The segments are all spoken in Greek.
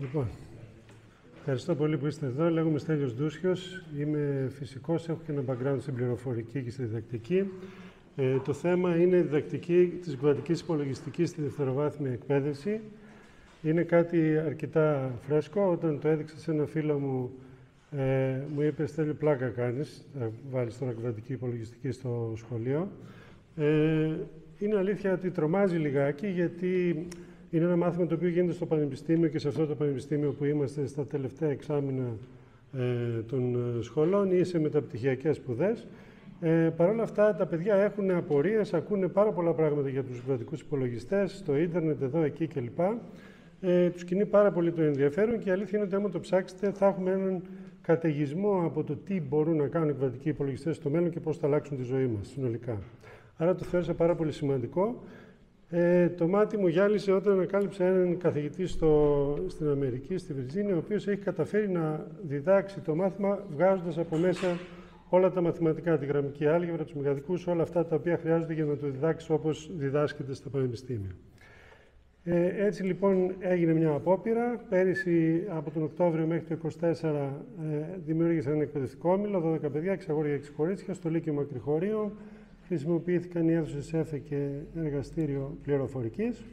Λοιπόν, ευχαριστώ πολύ που είστε εδώ. Λέγομαι Στέλιος Ντούσιος, είμαι φυσικός, έχω και ένα background στην πληροφορική και στη διδακτική. Το θέμα είναι η διδακτική της κβαντικής υπολογιστικής στη δευτεροβάθμια εκπαίδευση. Είναι κάτι αρκετά φρέσκο. Όταν το έδειξα σε ένα φίλο μου, μου είπε «Στέλιο, πλάκα κάνεις, θα βάλεις τώρα κβαντική υπολογιστική στο σχολείο». Είναι αλήθεια ότι τρομάζει λιγάκι, γιατί είναι ένα μάθημα το οποίο γίνεται στο πανεπιστήμιο και σε αυτό το πανεπιστήμιο που είμαστε στα τελευταία εξάμηνα των σχολών ή σε μεταπτυχιακές σπουδές. Παρ' όλα αυτά, τα παιδιά έχουν απορίες, ακούνε πάρα πολλά πράγματα για τους κβαντικούς υπολογιστές, στο ίντερνετ, εδώ, εκεί κλπ. Τους κινεί πάρα πολύ το ενδιαφέρον και η αλήθεια είναι ότι άμα το ψάξετε θα έχουμε έναν καταιγισμό από το τι μπορούν να κάνουν οι κβαντικοί υπολογιστές στο μέλλον και πώς θα αλλάξουν τη ζωή μας συνολικά. Άρα το θεώρησα πάρα πολύ σημαντικό. Το μάτι μου γυάλισε όταν ανακάλυψα έναν καθηγητή στην Αμερική, στη Βιρτζίνια, ο οποίος έχει καταφέρει να διδάξει το μάθημα βγάζοντας από μέσα όλα τα μαθηματικά, τη γραμμική άλγευρα, τους μεγαδικούς, όλα αυτά τα οποία χρειάζονται για να το διδάξει όπως διδάσκεται στα πανεπιστήμια. Έτσι λοιπόν έγινε μια απόπειρα. Πέρυσι από τον Οκτώβριο μέχρι το 24 δημιούργησα ένα εκπαιδευτικό όμιλο, 12 παιδιά, 6 αγόρια και 6 κορίτσια, στο Λύκειο Μακρυχωρίων. Χρησιμοποιήθηκαν οι αίθουσες ΕΦΕ και εργαστήριο πληροφορικής.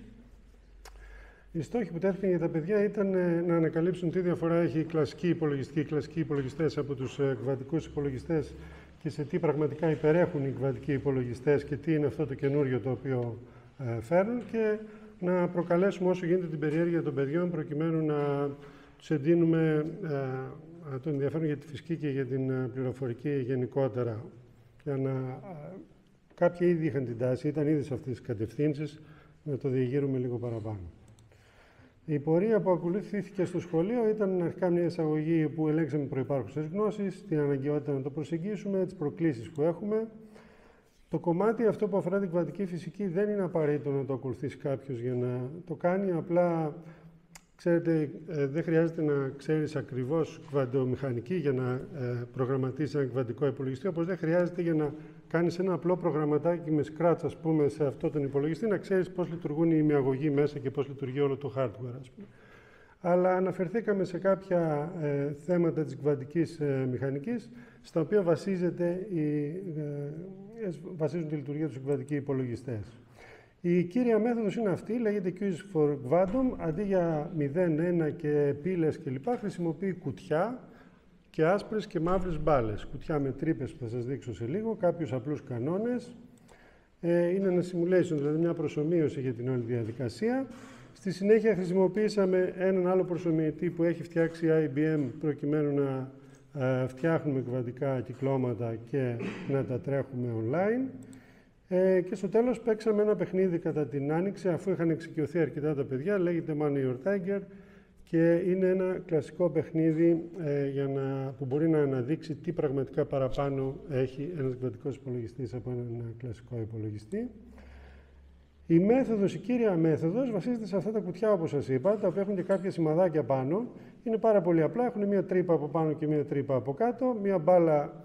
Οι στόχοι που τέθηκαν για τα παιδιά ήταν να ανακαλύψουν τι διαφορά έχει η κλασική υπολογιστική, οι κλασικοί υπολογιστές από τους κβαντικούς υπολογιστές και σε τι πραγματικά υπερέχουν οι κβαντικοί υπολογιστές και τι είναι αυτό το καινούριο το οποίο φέρνουν, και να προκαλέσουμε όσο γίνεται την περιέργεια των παιδιών προκειμένου να τους εντείνουμε το ενδιαφέρον για τη φυσική και για την πληροφορική γενικότερα. Για να κάποιοι ήδη είχαν την τάση, ήταν ήδη σε αυτές τις κατευθύνσεις, να το διεγείρουμε λίγο παραπάνω. Η πορεία που ακολουθήθηκε στο σχολείο ήταν αρχικά μια εισαγωγή που ελέγξαμε προϋπάρχουσες γνώσεις, την αναγκαιότητα να το προσεγγίσουμε, τις προκλήσεις που έχουμε. Το κομμάτι αυτό που αφορά την κβαντική φυσική δεν είναι απαραίτητο να το ακολουθήσει κάποιος για να το κάνει, απλά ξέρετε, δεν χρειάζεται να ξέρεις ακριβώς κβαντομηχανική για να προγραμματίσεις ένα κβαντικό υπολογιστή, όπως δεν χρειάζεται για να κάνεις ένα απλό προγραμματάκι με scratch, ας πούμε, σε αυτό τον υπολογιστή, να ξέρεις πώς λειτουργούν οι ημιαγωγοί μέσα και πώς λειτουργεί όλο το hardware, ας πούμε. Αλλά αναφερθήκαμε σε κάποια θέματα της κβαντικής μηχανικής, στα οποία βασίζουν τη λειτουργία τους οι κβαντικοί υπολογιστές. Η κύρια μέθοδος είναι αυτή, λέγεται Q for Quantum. Αντί για 0, 1 και πύλες κλπ. Χρησιμοποιεί κουτιά και άσπρες και μαύρες μπάλες. Κουτιά με τρύπες που θα σας δείξω σε λίγο, κάποιους απλούς κανόνες. Είναι ένα simulation, δηλαδή μια προσομοίωση για την όλη διαδικασία. Στη συνέχεια χρησιμοποίησαμε έναν άλλο προσομοιητή που έχει φτιάξει η IBM προκειμένου να φτιάχνουμε κβαντικά κυκλώματα και να τα τρέχουμε online. Και στο τέλος παίξαμε ένα παιχνίδι κατά την Άνοιξη, αφού είχαν εξοικειωθεί αρκετά τα παιδιά, λέγεται Money or Tiger, και είναι ένα κλασικό παιχνίδι που μπορεί να αναδείξει τι πραγματικά παραπάνω έχει ένας κβαντικός υπολογιστής από έναν κλασικό υπολογιστή. Η κύρια μέθοδος βασίζεται σε αυτά τα κουτιά, όπως σας είπα, τα οποία έχουν και κάποια σημαδάκια πάνω. Είναι πάρα πολύ απλά, έχουν μία τρύπα από πάνω και μία τρύπα από κάτω, μία μπάλα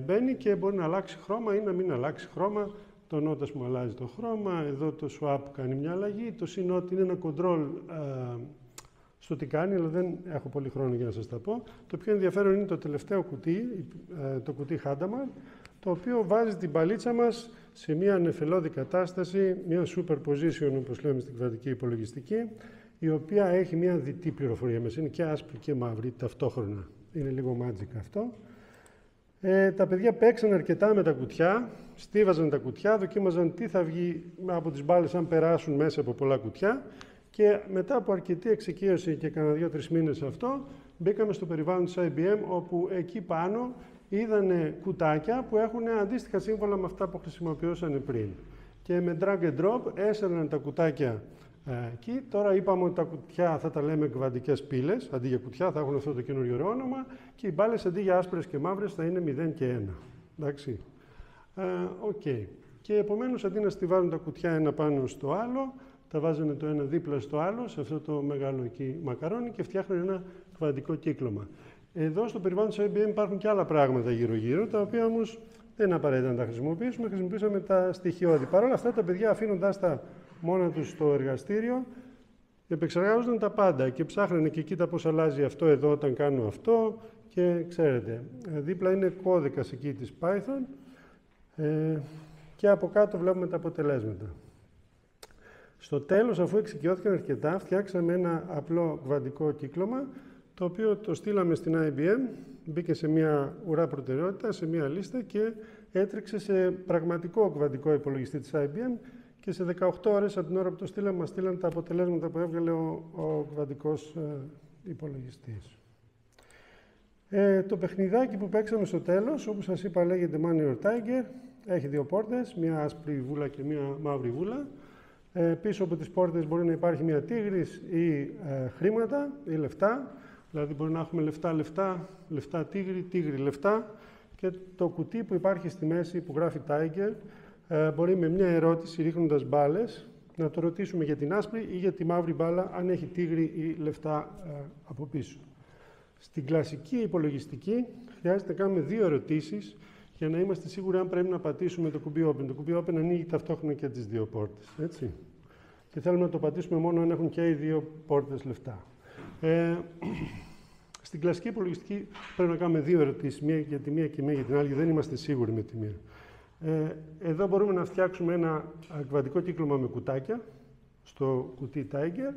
μπαίνει και μπορεί να αλλάξει χρώμα ή να μην αλλάξει χρώμα. Το note, ας πούμε, αλλάζει το χρώμα, εδώ το swap κάνει μια αλλαγή, το C-note είναι ένα control στο τι κάνει, αλλά δεν έχω πολύ χρόνο για να σας τα πω. Το πιο ενδιαφέρον είναι το τελευταίο κουτί, το κουτί Hadamard, το οποίο βάζει την μπαλίτσα μας σε μια νεφελώδη κατάσταση, μια superposition, όπως λέμε στην κβαντική υπολογιστική, η οποία έχει μια διτή πληροφορία μέσα. Είναι και άσπρη και μαύρη ταυτόχρονα. Είναι λίγο magic αυτό. Τα παιδιά παίξαν αρκετά με τα κουτιά, στίβαζαν τα κουτιά, δοκίμαζαν τι θα βγει από τις μπάλες αν περάσουν μέσα από πολλά κουτιά, και μετά από αρκετή εξοικείωση και κάνα 2-3 μήνες αυτό, μπήκαμε στο περιβάλλον της IBM, όπου εκεί πάνω είδανε κουτάκια που έχουν αντίστοιχα σύμβολα με αυτά που χρησιμοποιούσαν πριν. Και με drag and drop έσαιρναν τα κουτάκια εκεί. Τώρα είπαμε ότι τα κουτιά θα τα λέμε κβαντικές πύλες, αντί για κουτιά θα έχουν αυτό το καινούριο όνομα, και οι μπάλες αντί για άσπρες και μαύρες θα είναι 0 και 1. Εντάξει. Okay. Και επομένως αντί να στιβάζουν τα κουτιά ένα πάνω στο άλλο, τα βάζανε το ένα δίπλα στο άλλο, σε αυτό το μεγάλο εκεί μακαρόνι, και φτιάχνουν ένα κβαντικό κύκλωμα. Εδώ στο περιβάλλον της IBM υπάρχουν και άλλα πράγματα γύρω-γύρω, τα οποία όμως δεν είναι απαραίτητα να τα χρησιμοποιήσουμε. Χρησιμοποιήσαμε τα στοιχειώδη. Παρ' όλα αυτά, τα παιδιά, αφήνοντάς τα μόνα τους στο εργαστήριο, επεξεργάζονταν τα πάντα και ψάχνανε και κοίτα πώς αλλάζει αυτό εδώ όταν κάνω αυτό και ξέρετε, δίπλα είναι κώδικας εκεί της Python και από κάτω βλέπουμε τα αποτελέσματα. Στο τέλος, αφού εξοικειώθηκαν αρκετά, φτιάξαμε ένα απλό κβαντικό κύκλωμα, το οποίο το στείλαμε στην IBM, μπήκε σε μια ουρά προτεραιότητα, σε μια λίστα και έτρεξε σε πραγματικό κβαντικό υπολογιστή της IBM και σε 18 ώρες από την ώρα που το στείλαμε, μας στείλαν τα αποτελέσματα που έβγαλε ο κβαντικός υπολογιστής. Το παιχνιδάκι που παίξαμε στο τέλος, όπως σας είπα, λέγεται Money or Tiger. Έχει δύο πόρτες, μια άσπρη βούλα και μια μαύρη βούλα. Πίσω από τις πόρτες μπορεί να υπάρχει μια τίγρης ή χρήματα ή λεφτά. Δηλαδή μπορεί να έχουμε λεφτά τίγρη, τίγρη λεφτά. Και το κουτί που υπάρχει στη μέση που γράφει Tiger μπορεί με μια ερώτηση ρίχνοντας μπάλες να το ρωτήσουμε για την άσπρη ή για τη μαύρη μπάλα αν έχει τίγρη ή λεφτά από πίσω. Στην κλασική υπολογιστική χρειάζεται να κάνουμε δύο ερωτήσεις για να είμαστε σίγουροι αν πρέπει να πατήσουμε το κουμπί Open. Το κουμπί Open ανοίγει ταυτόχρονα και τις δύο πόρτες, έτσι. Και θέλουμε να το πατήσουμε μόνο αν έχουν και οι δύο πόρτες λεφτά. Στην κλασική υπολογιστική πρέπει να κάνουμε δύο ερωτήσεις, μία για τη μία και μία για την άλλη, γιατί δεν είμαστε σίγουροι με τη μία. Εδώ μπορούμε να φτιάξουμε ένα κβαντικό κύκλωμα με κουτάκια στο κουτί Tiger,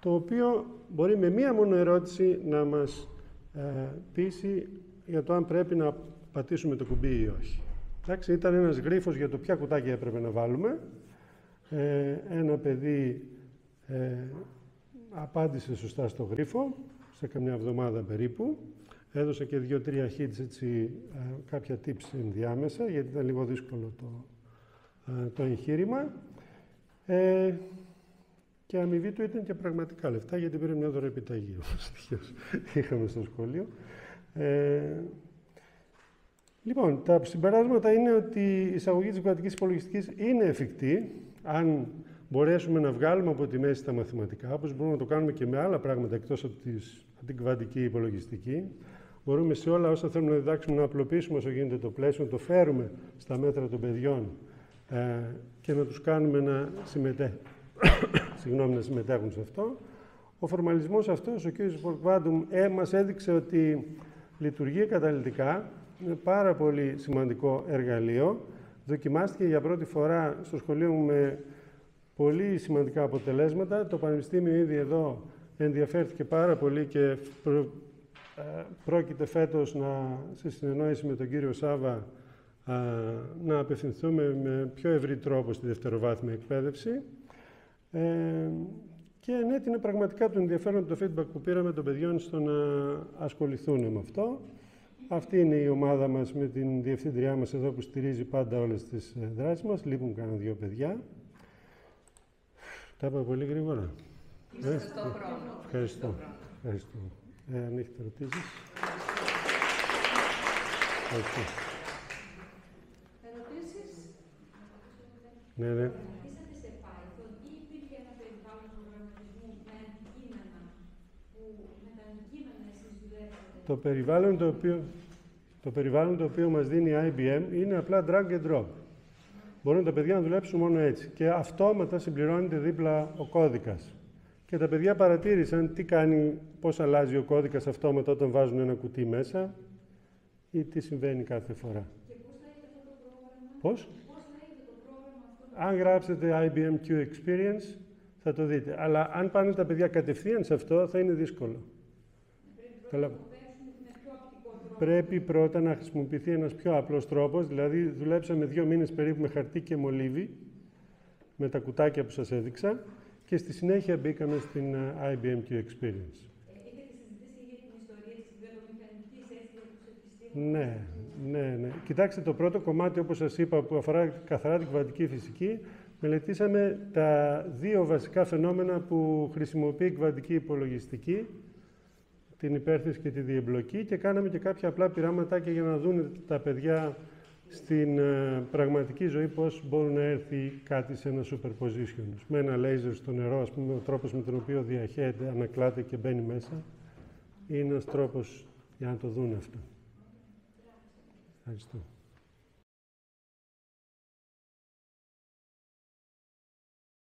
το οποίο μπορεί με μία μόνο ερώτηση να μας πείσει για το αν πρέπει να πατήσουμε το κουμπί ή όχι. Εντάξει, ήταν ένας γρίφος για το ποια κουτάκια έπρεπε να βάλουμε. Ένα παιδί απάντησε σωστά στο γρίφο, σε καμιά εβδομάδα περίπου. Έδωσα και 2-3 hits, έτσι, κάποια tips ενδιάμεσα, γιατί ήταν λίγο δύσκολο το εγχείρημα. Και αμοιβή του ήταν και πραγματικά λεφτά, γιατί πήρε μια δωρεπιταγή, όπως είχαμε στο σχολείο. Λοιπόν, τα συμπεράσματα είναι ότι η εισαγωγή της κβαντικής υπολογιστικής είναι εφικτή, αν μπορέσουμε να βγάλουμε από τη μέση τα μαθηματικά, όπως μπορούμε να το κάνουμε και με άλλα πράγματα εκτός από την κβαντική υπολογιστική. Μπορούμε σε όλα όσα θέλουμε να διδάξουμε να απλοποιήσουμε όσο γίνεται το πλαίσιο, να το φέρουμε στα μέτρα των παιδιών και να τους κάνουμε να συμμετέχουν σε αυτό. Ο φορμαλισμός αυτός, ο κ. Πορκβάντουμ, μας έδειξε ότι λειτουργεί καταλυτικά. Είναι πάρα πολύ σημαντικό εργαλείο. Δοκιμάστηκε για πρώτη φορά στο σχολείο μου με πολύ σημαντικά αποτελέσματα. Το Πανεπιστήμιο ήδη εδώ ενδιαφέρθηκε πάρα πολύ και πρόκειται φέτος σε συνεννόηση με τον κύριο Σάβα να απευθυνθούμε με πιο ευρύ τρόπο στη δευτεροβάθμια εκπαίδευση. Και είναι πραγματικά το ενδιαφέρον το feedback που πήραμε των παιδιών στο να ασχοληθούν με αυτό. Αυτή είναι η ομάδα μας με την διευθύντριά μας εδώ που στηρίζει πάντα όλες τις δράσεις μας. Λείπουν κανένα δύο παιδιά. Τα είπα πολύ γρήγορα. Ευχαριστώ. Ευχαριστώ. Αν έχετε ερωτήσεις. Ευχαριστώ. Ερωτήσεις. Ναι. Είσαι σε Python ή υπήρχε ένα περιβάλλον προγραμματισμού με αντικείμενα που με τα αντικείμενα εσείς δουλεύετε? Το περιβάλλον το οποίο μας δίνει η IBM είναι απλά drag and drop. Μπορούν τα παιδιά να δουλέψουν μόνο έτσι. Και αυτόματα συμπληρώνεται δίπλα ο κώδικας. Και τα παιδιά παρατήρησαν τι κάνει, πώς αλλάζει ο κώδικας αυτόματα όταν βάζουν ένα κουτί μέσα ή τι συμβαίνει κάθε φορά. Και πώς λέγεται αυτό το πρόγραμμα? Πώς? Πώς λέγεται το πρόγραμμα αυτό? Αν γράψετε IBM Q Experience θα το δείτε. Αλλά αν πάνε τα παιδιά κατευθείαν σε αυτό θα είναι δύσκολο. Πρέπει πρώτα να χρησιμοποιηθεί ένας πιο απλός τρόπος, δηλαδή δουλέψαμε 2 μήνες περίπου με χαρτί και μολύβι, με τα κουτάκια που σας έδειξα, και στη συνέχεια μπήκαμε στην IBM Q Experience. Έχετε συζητήσει για την ιστορία της βιομηχανικής έτσι για τους επιστήμονες? Ναι. Κοιτάξτε, το πρώτο κομμάτι, όπως σας είπα, που αφορά καθαρά την κβαντική φυσική, μελετήσαμε τα 2 βασικά φαινόμενα που χρησιμοποιεί η κβαντική υπολογιστική, την υπέρθεση και τη διεμπλοκή, και κάναμε και κάποια απλά πειράματάκια για να δουν τα παιδιά στην πραγματική ζωή πώς μπορεί να έρθει κάτι σε ένα superposition. Με ένα λέιζερ στο νερό, ας πούμε, ο τρόπος με τον οποίο διαχέεται, ανακλάται και μπαίνει μέσα, είναι ένας τρόπος για να το δουν αυτό. Ευχαριστώ.